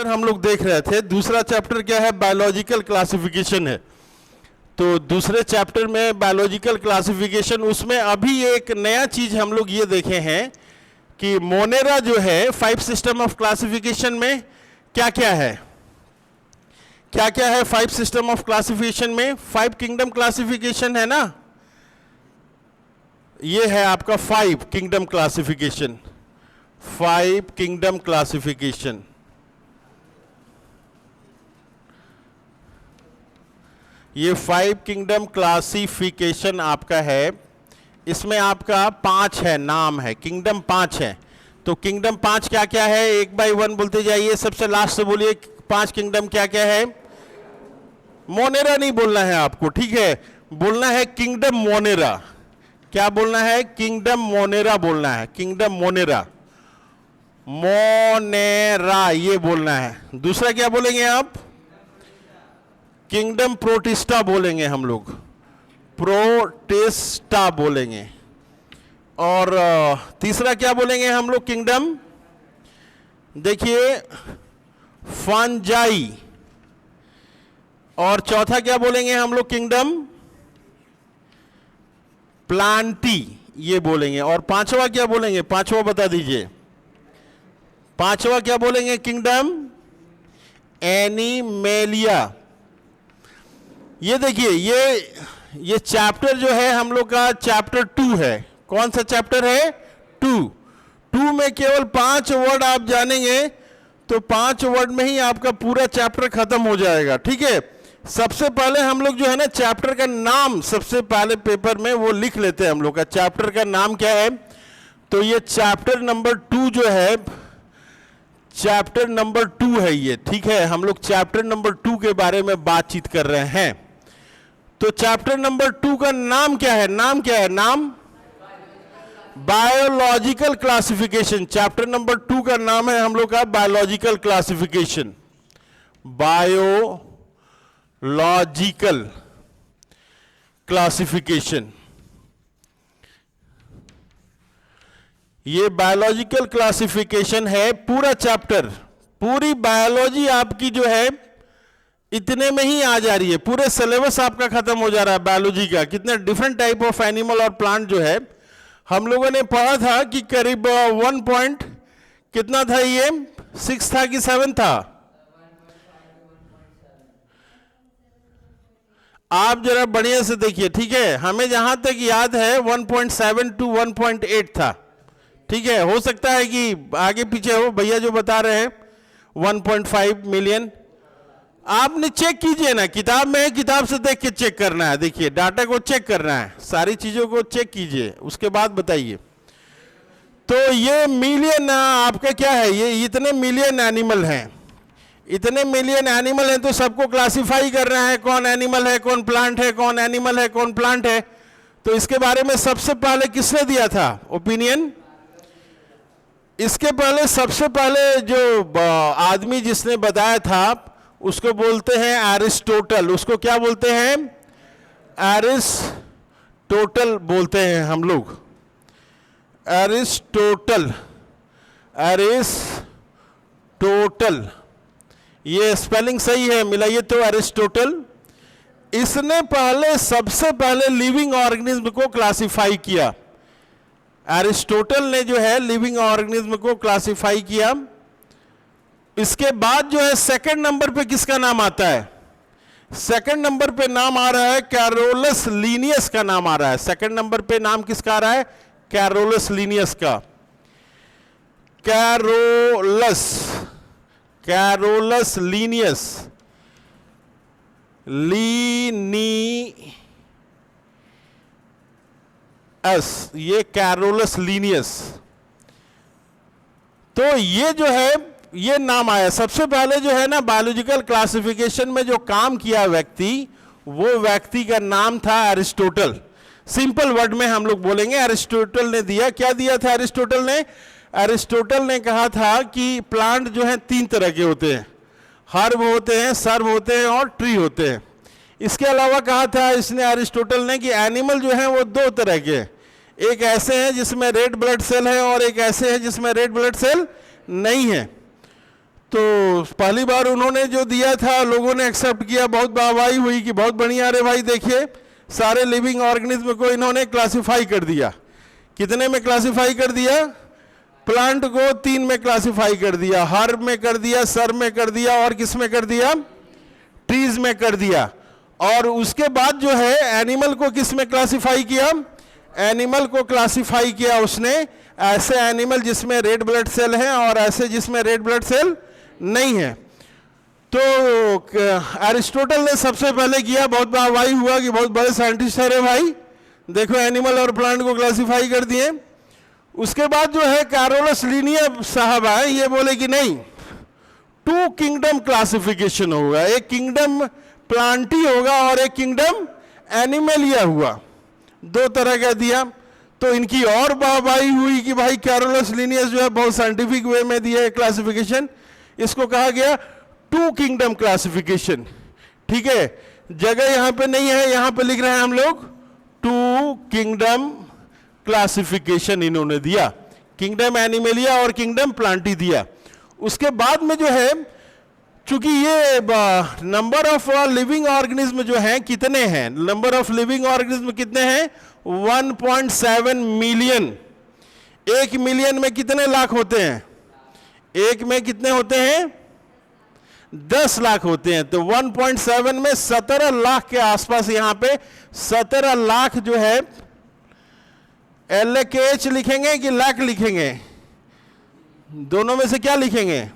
Chapter हम लोग देख रहे थे। दूसरा चैप्टर क्या है? बायोलॉजिकल क्लासिफिकेशन है। तो दूसरे चैप्टर में बायोलॉजिकल क्लासिफिकेशन, उसमें अभी एक नया चीज हम लोग ये देखे हैं कि मोनेरा जो है 5 सिस्टम ऑफ क्लासिफिकेशन में क्या क्या है, क्या क्या है 5 सिस्टम ऑफ क्लासिफिकेशन में। 5 किंगडम क्लासिफिकेशन है ना, ये है आपका 5 किंगडम क्लासिफिकेशन, 5 किंगडम क्लासिफिकेशन। ये 5 किंगडम क्लासिफिकेशन आपका है। इसमें आपका 5 है, नाम है, किंगडम 5 है। तो किंगडम 5 क्या क्या है, 1 बाय 1 बोलते जाइए। सबसे लास्ट से बोलिए 5 किंगडम क्या क्या है। मोनेरा नहीं बोलना है आपको, ठीक है, बोलना है किंगडम मोनेरा। क्या बोलना है? किंगडम मोनेरा बोलना है, किंगडम मोनेरा, मोनेरा ये बोलना है। दूसरा क्या बोलेंगे आप? किंगडम प्रोटिस्टा बोलेंगे हम लोग, प्रोटिस्टा बोलेंगे। और तीसरा क्या बोलेंगे हम लोग? किंगडम, देखिए, फंजाई। और चौथा क्या बोलेंगे हम लोग? किंगडम प्लांटी, ये बोलेंगे। और पांचवा क्या बोलेंगे? पांचवा बता दीजिए, पांचवा क्या बोलेंगे? Kingdom animalia. ये देखिए, ये चैप्टर जो है हम लोग का चैप्टर 2 है। कौन सा चैप्टर है? 2 में केवल 5 वर्ड आप जानेंगे तो 5 वर्ड में ही आपका पूरा चैप्टर खत्म हो जाएगा, ठीक है। सबसे पहले हम लोग जो है ना चैप्टर का नाम सबसे पहले पेपर में वो लिख लेते हैं हम लोग का चैप्टर का नाम क्या है। तो ये चैप्टर नंबर 2 जो है, चैप्टर नंबर 2 है ये, ठीक है। हम लोग चैप्टर नंबर 2 के बारे में बातचीत कर रहे हैं। तो चैप्टर नंबर 2 का नाम क्या है? नाम क्या है? नाम बायोलॉजिकल क्लासिफिकेशन। चैप्टर नंबर 2 का नाम है हम लोग का बायोलॉजिकल क्लासिफिकेशन, बायोलॉजिकल क्लासिफिकेशन। ये बायोलॉजिकल क्लासिफिकेशन है पूरा चैप्टर। पूरी बायोलॉजी आपकी जो है इतने में ही आ जा रही है, पूरे सिलेबस आपका खत्म हो जा रहा है बायोलॉजी का। कितने डिफरेंट टाइप ऑफ एनिमल और प्लांट जो है हम लोगों ने पढ़ा था कि करीब 1 पॉइंट कितना था, ये 6 था कि 7 था? आप जरा बढ़िया से देखिए, ठीक है। हमें जहां तक याद है 1.7 to 1.8 था, ठीक है। हो सकता है कि आगे पीछे हो, भैया जो बता रहे हैं 1.5 मिलियन। आपने चेक कीजिए ना, किताब में है, किताब से देख के चेक करना है। देखिए, डाटा को चेक करना है, सारी चीजों को चेक कीजिए, उसके बाद बताइए। तो ये मिलियन आपका क्या है, ये इतने मिलियन एनिमल हैं, इतने मिलियन एनिमल हैं, तो सबको क्लासिफाई करना है, कौन एनिमल है, कौन प्लांट है, कौन एनिमल है, कौन प्लांट है। तो इसके बारे में सबसे पहले किसने दिया था ओपिनियन? इसके पहले सबसे पहले जो आदमी जिसने बताया था उसको बोलते हैं एरिस्टोटल। उसको क्या बोलते हैं? एरिस्टोटल बोलते हैं हम लोग, एरिस्टोटल, एरिस्टोटल। ये स्पेलिंग सही है, मिलाइए तो, एरिस्टोटल। इसने पहले सबसे पहले लिविंग ऑर्गेनिज्म को क्लासिफाई किया। एरिस्टोटल ने जो है लिविंग ऑर्गेनिज्म को क्लासिफाई किया। इसके बाद जो है सेकंड नंबर पे किसका नाम आता है? सेकंड नंबर पे नाम आ रहा है कैरोलस लीनियस का नाम आ रहा है। सेकंड नंबर पे नाम किसका आ रहा है? कैरोलस लीनियस का। कैरोलस लीनियस, ये कैरोलस लीनियस। तो ये जो है ये नाम आया। सबसे पहले जो है ना बायोलॉजिकल क्लासिफिकेशन में जो काम किया व्यक्ति, वो व्यक्ति का नाम था एरिस्टोटल। सिंपल वर्ड में हम लोग बोलेंगे एरिस्टोटल ने दिया। क्या दिया था एरिस्टोटल ने? एरिस्टोटल ने कहा था कि प्लांट जो है 3 तरह के होते हैं, हर्ब होते हैं, सर्ब होते हैं और ट्री होते हैं। इसके अलावा कहा था इसने एरिस्टोटल ने कि एनिमल जो है वो 2 तरह के, एक ऐसे हैं जिसमें रेड ब्लड सेल है और एक ऐसे हैं जिसमें रेड ब्लड सेल नहीं है। तो पहली बार उन्होंने जो दिया था लोगों ने एक्सेप्ट किया, बहुत वाहवाही हुई कि बहुत बढ़िया। अरे भाई देखिए, सारे लिविंग ऑर्गेनिज्म को इन्होंने क्लासिफाई कर दिया। कितने में क्लासिफाई कर दिया? प्लांट को 3 में क्लासिफाई कर दिया, हर्ब में कर दिया, सर्ब में कर दिया, और किस में कर दिया? ट्रीज में कर दिया। और उसके बाद जो है एनिमल को किस में क्लासिफाई किया? एनिमल को क्लासिफाई किया उसने ऐसे एनिमल जिसमें रेड ब्लड सेल हैं और ऐसे जिसमें रेड ब्लड सेल नहीं है। तो एरिस्टोटल ने सबसे पहले किया, बहुत वाहवाही हुआ कि बहुत बड़े साइंटिस्ट है रे भाई, देखो एनिमल और प्लांट को क्लासिफाई कर दिए। उसके बाद जो है कैरोलस लिनियर साहब आए, ये बोले कि नहीं, 2 किंगडम क्लासिफिकेशन होगा, एक किंगडम प्लांटी होगा और एक किंगडम एनिमलिया हुआ, 2 तरह का दिया। तो इनकी और वाहवाही हुई कि भाई कैरोलस लिनियस जो है बहुत साइंटिफिक वे में दिया है क्लासिफिकेशन। इसको कहा गया 2 किंगडम क्लासिफिकेशन। ठीक है, जगह यहां पे नहीं है, यहां पे लिख रहे हैं हम लोग 2 किंगडम क्लासिफिकेशन इन्होंने दिया, किंगडम एनिमलिया और किंगडम प्लांटी दिया। उसके बाद में जो है, चूंकि ये नंबर ऑफ लिविंग ऑर्गेनिज्म जो है कितने हैं, नंबर ऑफ लिविंग ऑर्गेनिज्म कितने हैं? 1.7 मिलियन। 1 मिलियन में कितने लाख होते हैं? 1 में कितने होते हैं? 10 लाख होते हैं। तो 1.7 में 17 लाख के आसपास, यहां पे 17 लाख जो है, LH लिखेंगे कि लाख लिखेंगे? दोनों में से क्या लिखेंगे?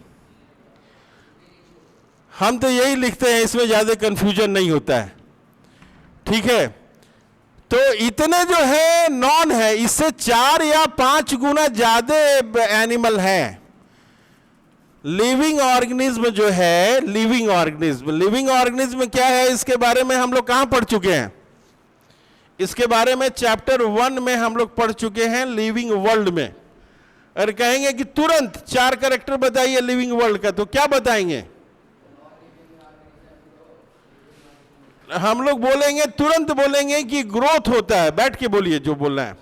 हम तो यही लिखते हैं, इसमें ज्यादा कंफ्यूजन नहीं होता है। ठीक है, तो इतने जो है नॉन है, इससे 4 या 5 गुना ज्यादा एनिमल है। लिविंग ऑर्गेनिज्म जो है, लिविंग ऑर्गेनिज्म क्या है, इसके बारे में हम लोग कहां पढ़ चुके हैं? इसके बारे में चैप्टर 1 में हम लोग पढ़ चुके हैं, लिविंग वर्ल्ड में। अगर कहेंगे कि तुरंत 4 कैरेक्टर बताइए लिविंग वर्ल्ड का, तो क्या बताएंगे? हम लोग बोलेंगे, तुरंत बोलेंगे कि ग्रोथ होता है। बैठ के बोलिए जो बोलना है।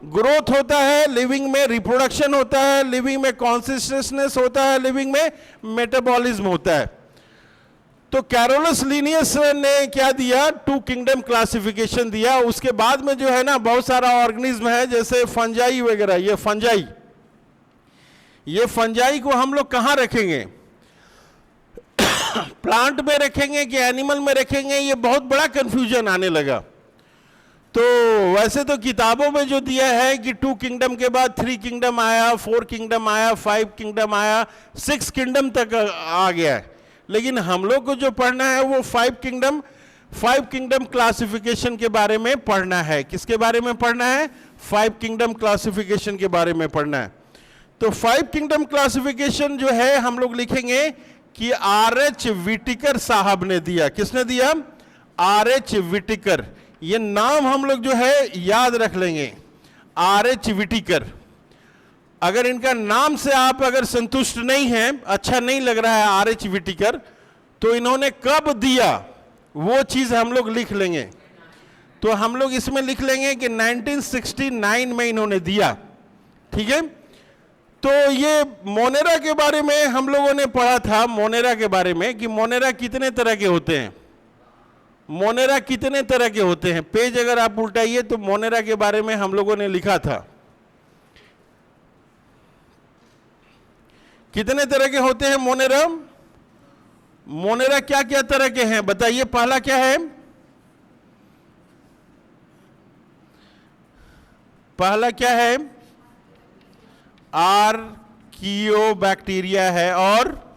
ग्रोथ होता है लिविंग में, रिप्रोडक्शन होता है लिविंग में, कॉन्सिस्टेंसनेस होता है लिविंग में, मेटाबॉलिज्म होता है। तो कैरोलस लिनियस ने क्या दिया? 2 किंगडम क्लासिफिकेशन दिया। उसके बाद में जो है ना, बहुत सारा ऑर्गेनिज्म है, जैसे फंजाई वगैरह। ये फंजाई को हम लोग कहां रखेंगे? प्लांट में रखेंगे कि एनिमल में रखेंगे? ये बहुत बड़ा कंफ्यूजन आने लगा। तो वैसे तो किताबों में जो दिया है कि 2 किंगडम के बाद 3 किंगडम आया, 4 किंगडम आया, 5 किंगडम आया, 6 किंगडम तक आ गया है। लेकिन हम लोग को जो पढ़ना है वो 5 किंगडम क्लासिफिकेशन के बारे में पढ़ना है। किसके बारे में पढ़ना है? 5 किंगडम क्लासिफिकेशन के बारे में पढ़ना है। तो 5 किंगडम क्लासिफिकेशन जो है हम लोग लिखेंगे कि R.H. विटिकर साहब ने दिया। किसने दिया? R.H. विटिकर। ये नाम हम लोग जो है याद रख लेंगे, R.H. विटिकर। अगर इनका नाम से आप अगर संतुष्ट नहीं हैं, अच्छा नहीं लग रहा है R.H. विटिकर, तो इन्होंने कब दिया वो चीज हम लोग लिख लेंगे। तो हम लोग इसमें लिख लेंगे कि 1969 में इन्होंने दिया। ठीक है, तो ये मोनेरा के बारे में हम लोगों ने पढ़ा था, मोनेरा के बारे में, कि मोनेरा कितने तरह के होते हैं। मोनेरा कितने तरह के होते हैं, पेज अगर आप उल्टाइए तो मोनेरा के बारे में हम लोगों ने लिखा था। कितने तरह के होते हैं मोनेरा? मोनेरा क्या क्या तरह के हैं बताइए। पहला क्या है? पहला क्या है? आर्कियोबैक्टीरिया है, और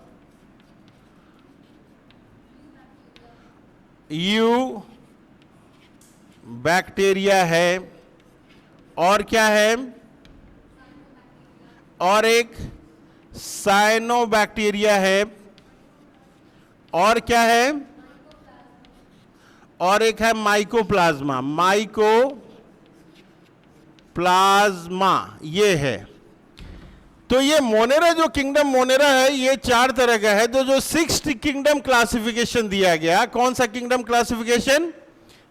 यू बैक्टीरिया है, और क्या है? और एक साइनोबैक्टीरिया है, और क्या है? और एक है माइकोप्लाज्मा। माइकोप्लाज्मा ये है। तो ये मोनेरा, जो किंगडम मोनेरा है, ये 4 तरह का है। तो जो 6th किंगडम क्लासिफिकेशन दिया गया, कौन सा kingdom classification?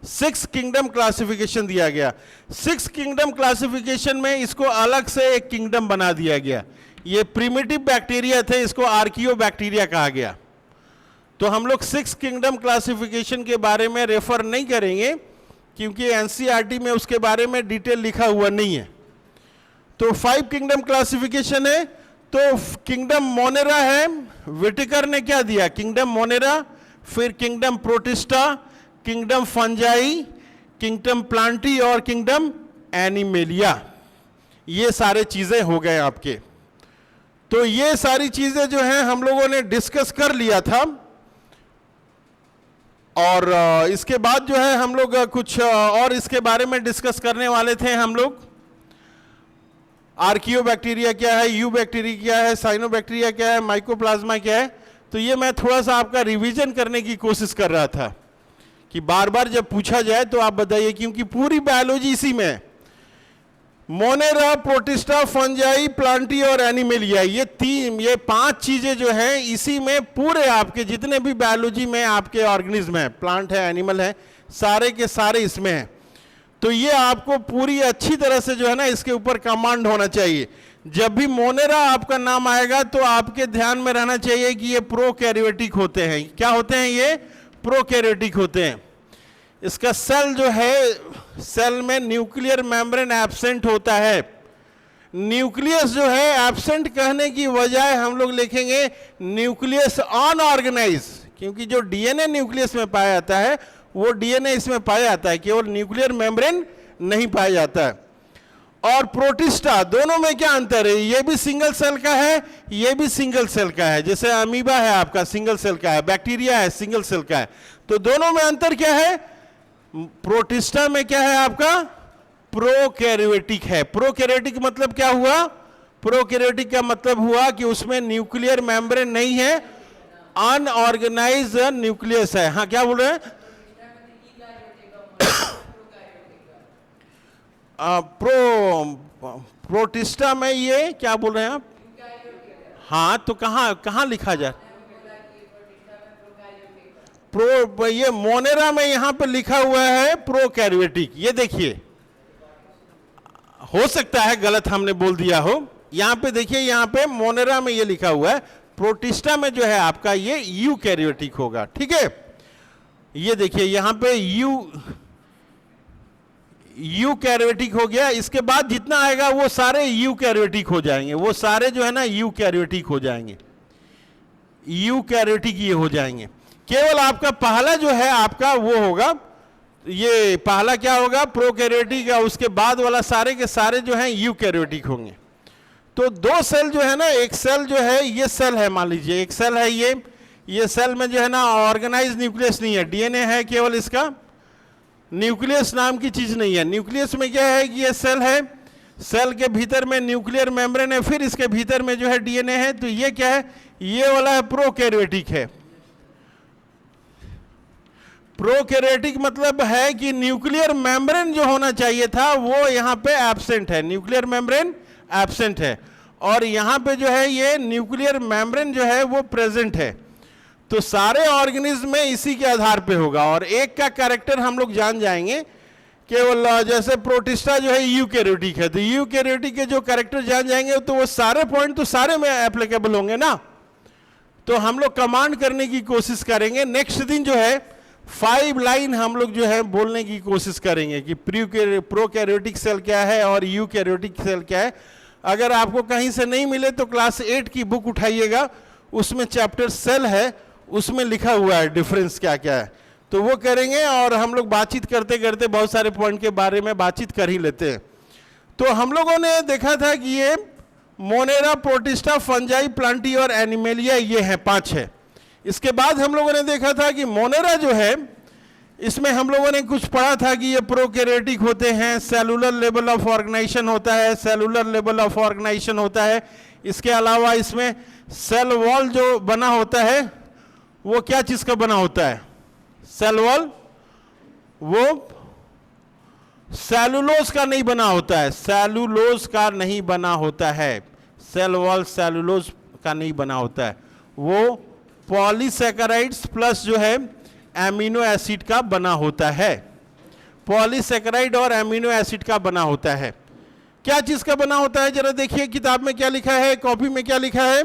6th kingdom classification दिया गया। 6th किंगडम क्लासिफिकेशन में इसको अलग से एक किंगडम बना दिया गया। ये प्रिमिटिव बैक्टीरिया थे, इसको आर्कियो बैक्टीरिया कहा गया। तो हम लोग 6 किंगडम क्लासिफिकेशन के बारे में रेफर नहीं करेंगे क्योंकि एनसीईआरटी में उसके बारे में डिटेल लिखा हुआ नहीं है। तो 5 किंगडम क्लासिफिकेशन है। तो किंगडम मोनेरा है, विटिकर ने क्या दिया, किंगडम मोनेरा, फिर kingdom protista, kingdom fungi, kingdom Plantae और किंगडम एनिमेलिया। ये सारे चीजें हो गए आपके। तो ये सारी चीजें जो हैं हम लोगों ने डिस्कस कर लिया था, और इसके बाद जो है हम लोग कुछ और इसके बारे में डिस्कस करने वाले थे। हम लोग आर्कियो बैक्टीरिया क्या है, यू बैक्टीरिया क्या है, साइनोबैक्टीरिया क्या है, माइकोप्लाज्मा क्या है। तो ये मैं थोड़ा सा आपका रिवीजन करने की कोशिश कर रहा था कि बार बार जब पूछा जाए तो आप बताइए, क्योंकि पूरी बायोलॉजी इसी में है। मोनेरा, प्रोटिस्टा, फंजाई, प्लांटी और एनिमेलिया, ये 5 चीजें जो हैं इसी में पूरे आपके जितने भी बायोलॉजी में आपके ऑर्गेनिज्म है, प्लांट है, एनिमल है, सारे के सारे इसमें हैं। तो ये आपको पूरी अच्छी तरह से जो है ना इसके ऊपर कमांड होना चाहिए। जब भी मोनेरा आपका नाम आएगा तो आपके ध्यान में रहना चाहिए कि ये प्रोकैरियोटिक होते हैं। क्या होते हैं ये? प्रोकैरियोटिक होते हैं। इसका सेल जो है, सेल में न्यूक्लियर मेम्ब्रेन एब्सेंट होता है। न्यूक्लियस जो है एब्सेंट कहने की बजाय हम लोग लिखेंगे न्यूक्लियस अनऑर्गेनाइज, क्योंकि जो डीएनए न्यूक्लियस में पाया जाता है वो डीएनए इसमें पाया जाता है, केवल न्यूक्लियर मेम्ब्रेन नहीं पाया जाता है। और प्रोटिस्टा, दोनों में क्या अंतर है? ये भी सिंगल सेल का है, ये भी सिंगल सेल का है। जैसे अमीबा है आपका सिंगल सेल का है, बैक्टीरिया है सिंगल सेल का है। तो दोनों में अंतर क्या है? प्रोटिस्टा में क्या है आपका? प्रोकैरियोटिक है। प्रोकैरियोटिक मतलब क्या हुआ? प्रोकैरियोटिक का मतलब हुआ कि उसमें न्यूक्लियर मेम्ब्रेन नहीं है, अनऑर्गेनाइज न्यूक्लियस है। हाँ, क्या बोल रहे हैं? प्रोटिस्टा में ये क्या बोल रहे हैं आप? हाँ, तो कहाँ लिखा जाए? ये मोनेरा में यहां पर लिखा हुआ है प्रोकैरियोटिक। ये देखिए, हो सकता है गलत हमने बोल दिया हो। यहां पे देखिए, यहां पे मोनेरा में ये लिखा हुआ है, प्रोटिस्टा में जो है आपका ये यूकैरियोटिक होगा। ठीक है, ये देखिए यहां पे यूकैरियोटिक हो गया। इसके बाद जितना आएगा वो सारे यूकैरियोटिक हो जाएंगे, वो सारे जो है ना यूकैरियोटिक हो जाएंगे, यूकैरियोटिक ये हो जाएंगे। केवल आपका पहला जो है आपका वो होगा, ये पहला क्या होगा? प्रोकैरियोटिक। उसके बाद वाला सारे के सारे जो हैं यूकैरियोटिक होंगे। तो 2 सेल जो है ना, एक सेल जो है ये सेल है, मान लीजिए एक सेल है ये सेल में जो है ना ऑर्गेनाइज न्यूक्लियस नहीं है, डीएनए है केवल, इसका न्यूक्लियस नाम की चीज नहीं है। न्यूक्लियस में क्या है कि ये सेल है, सेल के भीतर में न्यूक्लियर मेम्ब्रेन है, फिर इसके भीतर में जो है डीएनए है। तो ये क्या है? ये वाला है प्रोकैरियोटिक है। प्रोकैरियोटिक मतलब है कि न्यूक्लियर मेम्ब्रेन जो होना चाहिए था वो यहां पे एब्सेंट है, न्यूक्लियर मेम्ब्रेन एब्सेंट है, और यहां पे जो है ये न्यूक्लियर मेम्ब्रेन जो है वो प्रेजेंट है। तो सारे ऑर्गेनिज्म में इसी के आधार पे होगा। और एक का कैरेक्टर हम लोग जान जाएंगे, केवल जैसे प्रोटिस्टा जो है यूकैरियोटिक है, तो यूकैरियोटिक के जो कैरेक्टर जान जाएंगे तो वो सारे पॉइंट तो सारे में एप्लीकेबल होंगे ना। तो हम लोग कमांड करने की कोशिश करेंगे। नेक्स्ट दिन जो है 5 लाइन हम लोग जो है बोलने की कोशिश करेंगे कि प्रोकैरियोटिक सेल क्या है और यूकैरियोटिक सेल क्या है। अगर आपको कहीं से नहीं मिले तो क्लास 8 की बुक उठाइएगा, उसमें चैप्टर सेल है, उसमें लिखा हुआ है डिफरेंस क्या क्या है, तो वो करेंगे। और हम लोग बातचीत करते करते बहुत सारे पॉइंट के बारे में बातचीत कर ही लेते हैं। तो हम लोगों ने देखा था कि ये मोनेरा, प्रोटिस्टा, फंजाई, प्लांटी और एनिमेलिया, ये हैं 5 है। इसके बाद हम लोगों ने देखा था कि मोनेरा जो है, इसमें हम लोगों ने कुछ पढ़ा था कि ये प्रोकैरियोटिक होते हैं, सेलुलर लेवल ऑफ ऑर्गेनाइजेशन होता है, सेलुलर लेवल ऑफ ऑर्गेनाइजेशन होता है। इसके अलावा इसमें सेल वॉल जो बना होता है वो क्या चीज का बना होता है? सेल वॉल वो सेलुलोज का नहीं बना होता है, सेलुलोज का नहीं बना होता है, सेल वॉल सेलुलोज का नहीं बना होता है, वो पॉलीसैकेराइड्स प्लस जो है एमिनो एसिड का बना होता है, पॉलीसैकेराइड और एमिनो एसिड का बना होता है। क्या चीज का बना होता है, जरा देखिए किताब में क्या लिखा है, कॉपी में क्या लिखा है,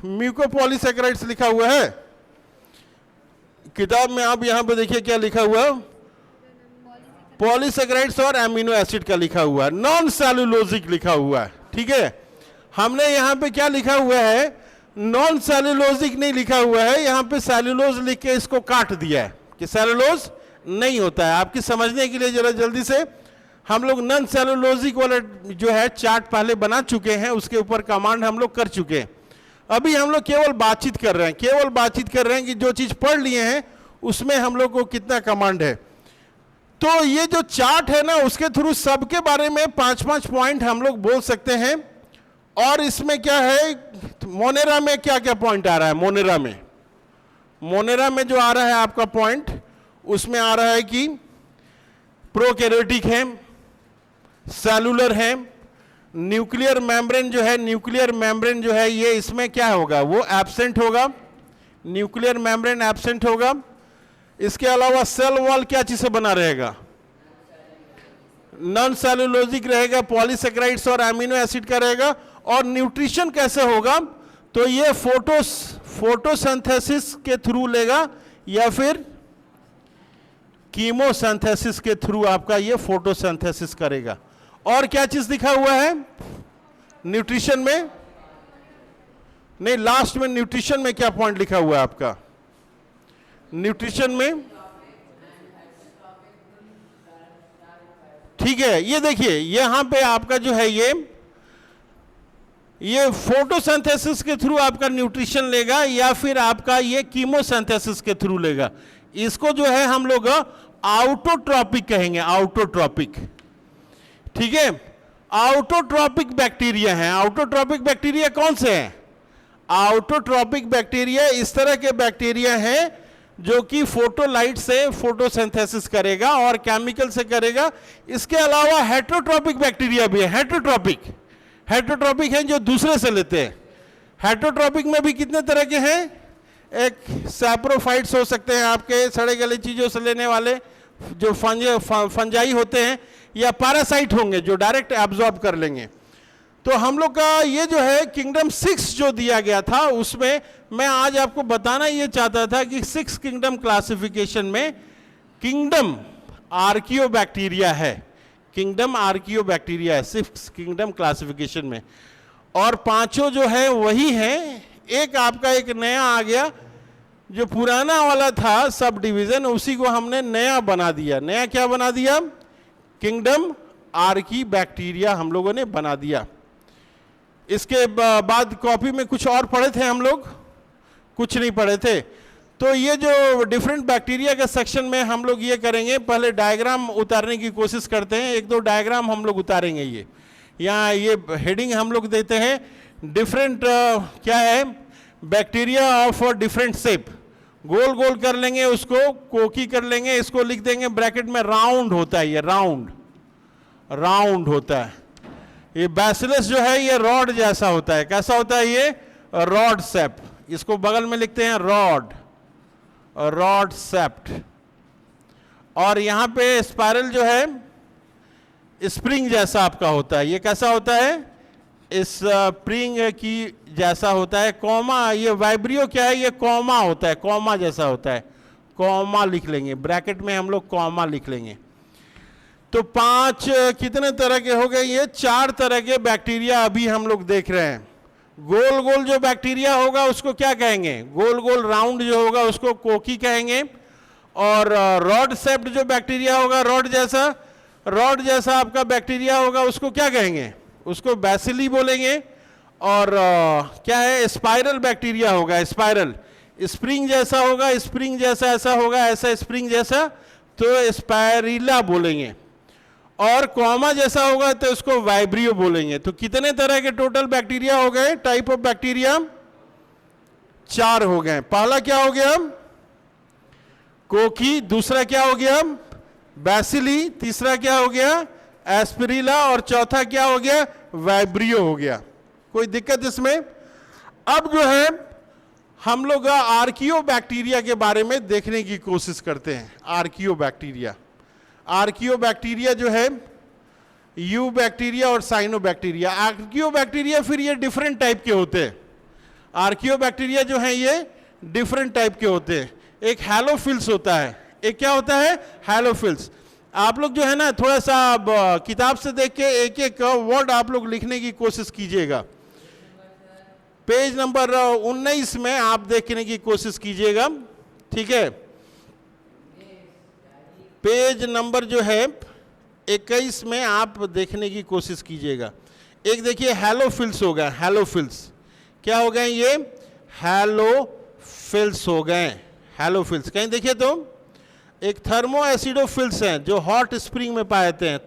म्यूकोपॉलीसैकेराइड्स लिखा हुआ है। किताब में आप यहां पे देखिए क्या लिखा हुआ, पॉलीसैकेराइड्स और एमिनो एसिड का लिखा हुआ है, नॉन सेलुलोजिक लिखा हुआ है। ठीक है, हमने यहां पे क्या लिखा हुआ है, नॉन सेलुलोजिक नहीं लिखा हुआ है, यहां पे सेलुलोज लिख के इसको काट दिया है कि सेलुलोज नहीं होता है। आपकी समझने के लिए जरा जल्दी से, हम लोग नॉन सेलुलोजिक वाला जो है चार्ट पहले बना चुके हैं, उसके ऊपर कमांड हम लोग कर चुके हैं। अभी हम लोग केवल बातचीत कर रहे हैं, केवल बातचीत कर रहे हैं कि जो चीज पढ़ लिए हैं उसमें हम लोग को कितना कमांड है। तो ये जो चार्ट है ना, उसके थ्रू सबके बारे में 5-5 पॉइंट हम लोग बोल सकते हैं। और इसमें क्या है, मोनेरा में क्या क्या पॉइंट आ रहा है, मोनेरा में जो आ रहा है आपका पॉइंट, उसमें आ रहा है कि प्रोकैरियोटिक है, सेलुलर है, न्यूक्लियर मेम्ब्रेन जो है ये इसमें क्या होगा, वो एब्सेंट होगा, न्यूक्लियर मेम्ब्रेन एब्सेंट होगा। इसके अलावा सेल वॉल क्या चीज से बना रहेगा, नॉन सेलुलोजिक रहेगा, पॉलीसैकेराइड्स और एमिनो एसिड का रहेगा। और न्यूट्रिशन कैसे होगा, तो ये फोटोसिंथेसिस के थ्रू लेगा या फिर कीमोसिंथेसिस के थ्रू आपका ये फोटोसिंथेसिस करेगा। और क्या चीज दिखा हुआ है न्यूट्रिशन में, नहीं लास्ट में न्यूट्रिशन में क्या पॉइंट लिखा हुआ है आपका, न्यूट्रिशन में, ठीक है, ये देखिए यहां पे आपका जो है ये फोटोसिंथेसिस के थ्रू आपका न्यूट्रिशन लेगा या फिर आपका ये कीमोसिंथेसिस के थ्रू लेगा। इसको जो है हम लोग आउटोट्रॉपिक कहेंगे, आउटोट्रॉपिक। ठीक है, आउटोट्रॉपिक बैक्टीरिया हैं। आउटोट्रॉपिक बैक्टीरिया कौन से हैं, आउटोट्रॉपिक बैक्टीरिया इस तरह के बैक्टीरिया हैं जो कि फोटोलाइट से फोटोसिंथेसिस करेगा और केमिकल से करेगा। इसके अलावा हेटेरोट्रॉपिक बैक्टीरिया भी है, हेटेरोट्रॉपिक हैं जो दूसरे से लेते हैं। हेटेरोट्रॉपिक में भी कितने तरह के हैं, एक सैप्रोफाइट्स हो सकते हैं आपके, सड़े गले चीजों से लेने वाले जो फंजाई होते हैं, या पैरासाइट होंगे जो डायरेक्ट एब्जॉर्ब कर लेंगे। तो हम लोग का ये जो है किंगडम 6 जो दिया गया था, उसमें मैं आज आपको बताना ये चाहता था कि 6 किंगडम क्लासिफिकेशन में किंगडम आर्कियोबैक्टीरिया है, किंगडम आर्कियोबैक्टीरिया है 6 किंगडम क्लासिफिकेशन में। और 5 जो है वही है, एक आपका एक नया आ गया, जो पुराना वाला था सब डिवीजन, उसी को हमने नया बना दिया। नया क्या बना दिया, किंगडम आर्कियोबैक्टीरिया हम लोगों ने बना दिया। इसके बाद कॉपी में कुछ और पढ़े थे हम लोग, कुछ नहीं पढ़े थे। तो ये जो डिफरेंट बैक्टीरिया के सेक्शन में हम लोग ये करेंगे, पहले डायग्राम उतारने की कोशिश करते हैं, 1-2 डायग्राम हम लोग उतारेंगे। ये यहाँ ये हेडिंग हम लोग देते हैं डिफरेंट क्या है, बैक्टीरिया ऑफ डिफरेंट शेप, गोल गोल कर लेंगे उसको, कोकी कर लेंगे, इसको लिख देंगे ब्रैकेट में राउंड होता है, ये राउंड होता है। ये बैसिलस जो है ये रॉड जैसा होता है, कैसा होता है ये, रॉड शेप, इसको बगल में लिखते हैं रॉड सेप्ट। और यहां पे स्पाइरल जो है स्प्रिंग जैसा आपका होता है, ये कैसा होता है, स्प्रिंग की जैसा होता है। कॉमा, ये वाइब्रियो क्या है, ये कॉमा होता है, कॉमा जैसा होता है, कॉमा लिख लेंगे ब्रैकेट में, हम लोग कॉमा लिख लेंगे। तो 5 कितने तरह के हो गए, ये 4 तरह के बैक्टीरिया अभी हम लोग देख रहे हैं। गोल गोल जो बैक्टीरिया होगा उसको क्या कहेंगे, गोल गोल राउंड जो होगा उसको कोकी कहेंगे। और रॉड शेप्ड जो बैक्टीरिया होगा, रॉड जैसा आपका बैक्टीरिया होगा उसको क्या कहेंगे, उसको बैसिली बोलेंगे। और क्या है, स्पाइरल बैक्टीरिया होगा, स्पाइरल, स्प्रिंग जैसा होगा, स्प्रिंग जैसा ऐसा होगा, ऐसा स्प्रिंग जैसा, तो स्पाइरिला बोलेंगे। और कॉमा जैसा होगा तो उसको वाइब्रियो बोलेंगे। तो कितने तरह के टोटल बैक्टीरिया हो गए, टाइप ऑफ बैक्टीरिया 4 हो गए। पहला क्या हो गया, कोकी, दूसरा क्या हो गया, बैसिली, तीसरा क्या हो गया, एस्पिरिला, और चौथा क्या हो गया, वाइब्रियो हो गया। कोई दिक्कत इसमें। अब जो है हम लोग आर्कियोबैक्टीरिया के बारे में देखने की कोशिश करते हैं। आर्कियोबैक्टीरिया जो है यू बैक्टीरिया और साइनोबैक्टीरिया। आर्कियोबैक्टीरिया फिर ये डिफरेंट टाइप के होते हैं। आर्कियोबैक्टीरिया जो हैं ये डिफरेंट टाइप के होते हैं। एक हैलोफिल्स होता है, एक क्या होता है, हैलोफिल्स। आप लोग जो है ना थोड़ा सा किताब से देख के एक एक वर्ड आप लोग लिखने की कोशिश कीजिएगा। पेज नंबर 19 में आप देखने की कोशिश कीजिएगा, ठीक है। पेज नंबर जो है 21 में आप देखने की कोशिश कीजिएगा। एक देखिए हैलोफिल्स हो गए, हैलोफिल्स क्या हो गए, ये हैलोफिल्स हो गए, हैलोफिल्स। कहीं देखिए तो एक थर्मो एसिडोफिल्स हैं जो हॉट स्प्रिंग में पाए जाते हैं,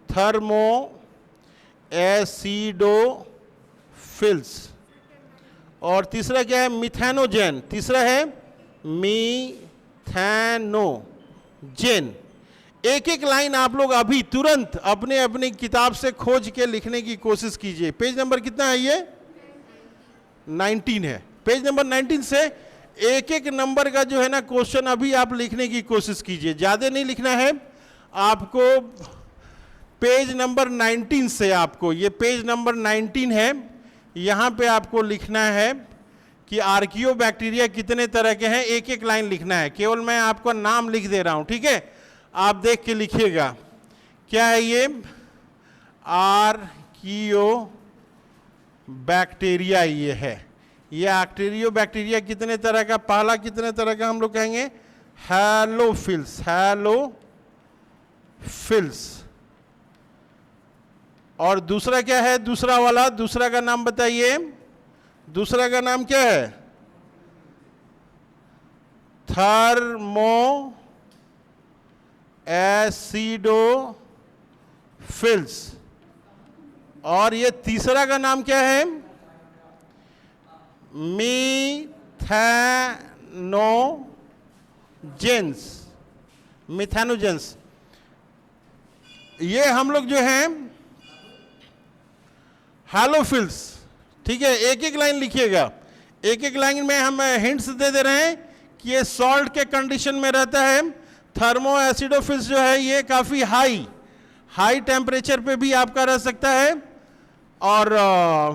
थर्मो एसिडोफिल्स। और तीसरा क्या है, मिथेनोजेन, तीसरा है मिथेनोजेन। एक एक लाइन आप लोग अभी तुरंत अपने अपनी किताब से खोज के लिखने की कोशिश कीजिए। पेज नंबर कितना है, ये 19 है। पेज नंबर 19 से एक एक नंबर का जो है ना क्वेश्चन अभी आप लिखने की कोशिश कीजिए, ज्यादा नहीं लिखना है आपको। पेज नंबर 19 से आपको, ये पेज नंबर 19 है, यहाँ पे आपको लिखना है कि आर्कियोबैक्टीरिया कितने तरह के हैं, एक एक लाइन लिखना है। केवल मैं आपको नाम लिख दे रहा हूँ, ठीक है, आप देख के लिखिएगा। क्या है ये, आर्कियोबैक्टीरिया ये है। ये आर्कियोबैक्टीरिया कितने तरह का, पहला कितने तरह का हम लोग कहेंगे, हैलोफिल्स, हैलोफिल्स। और दूसरा क्या है, दूसरा वाला, दूसरा का नाम बताइए, दूसरा का नाम क्या है, थर्मो एसिडोफिल्स। और ये तीसरा का नाम क्या है, मिथेनोजेंस, मिथेनोजेंस। ये हम लोग जो हैं हैलोफिल्स, ठीक है। एक एक लाइन लिखिएगा, एक एक लाइन में हम हिंट्स दे दे रहे हैं कि ये सॉल्ट के कंडीशन में रहता है। थर्मो एसिडोफिल्स जो है ये काफ़ी हाई टेम्परेचर पे भी आपका रह सकता है। और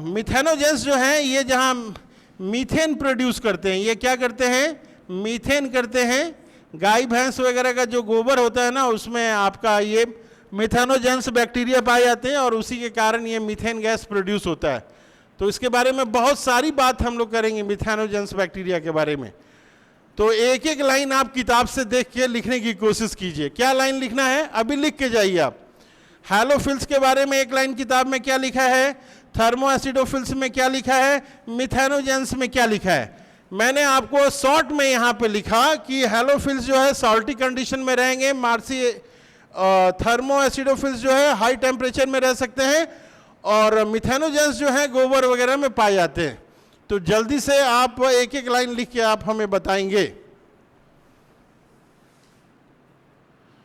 मिथेनोजेंस जो है ये जहाँ मीथेन प्रोड्यूस करते हैं, ये क्या करते हैं, मीथेन करते हैं। गाय भैंस वगैरह का जो गोबर होता है ना, उसमें आपका ये मिथेनोजेंस बैक्टीरिया पाए जाते हैं और उसी के कारण ये मीथेन गैस प्रोड्यूस होता है। तो इसके बारे में बहुत सारी बात हम लोग करेंगे मिथेनोजेंस बैक्टीरिया के बारे में। तो एक एक लाइन आप किताब से देख के लिखने की कोशिश कीजिए। क्या लाइन लिखना है, अभी लिख के जाइए आप। हैलोफिल्स के बारे में एक लाइन किताब में क्या लिखा है, थर्मो एसिडोफिल्स में क्या लिखा है, मिथेनोजेंस में क्या लिखा है। मैंने आपको शॉर्ट में यहाँ पे लिखा कि हैलोफिल्स जो है सॉल्टी कंडीशन में रहेंगे, थर्मो एसिडोफिल्स जो है हाई टेम्परेचर में रह सकते हैं, और मिथेनोजेंस जो है गोबर वगैरह में पाए जाते हैं। तो जल्दी से आप एक एक लाइन लिख के आप हमें बताएंगे।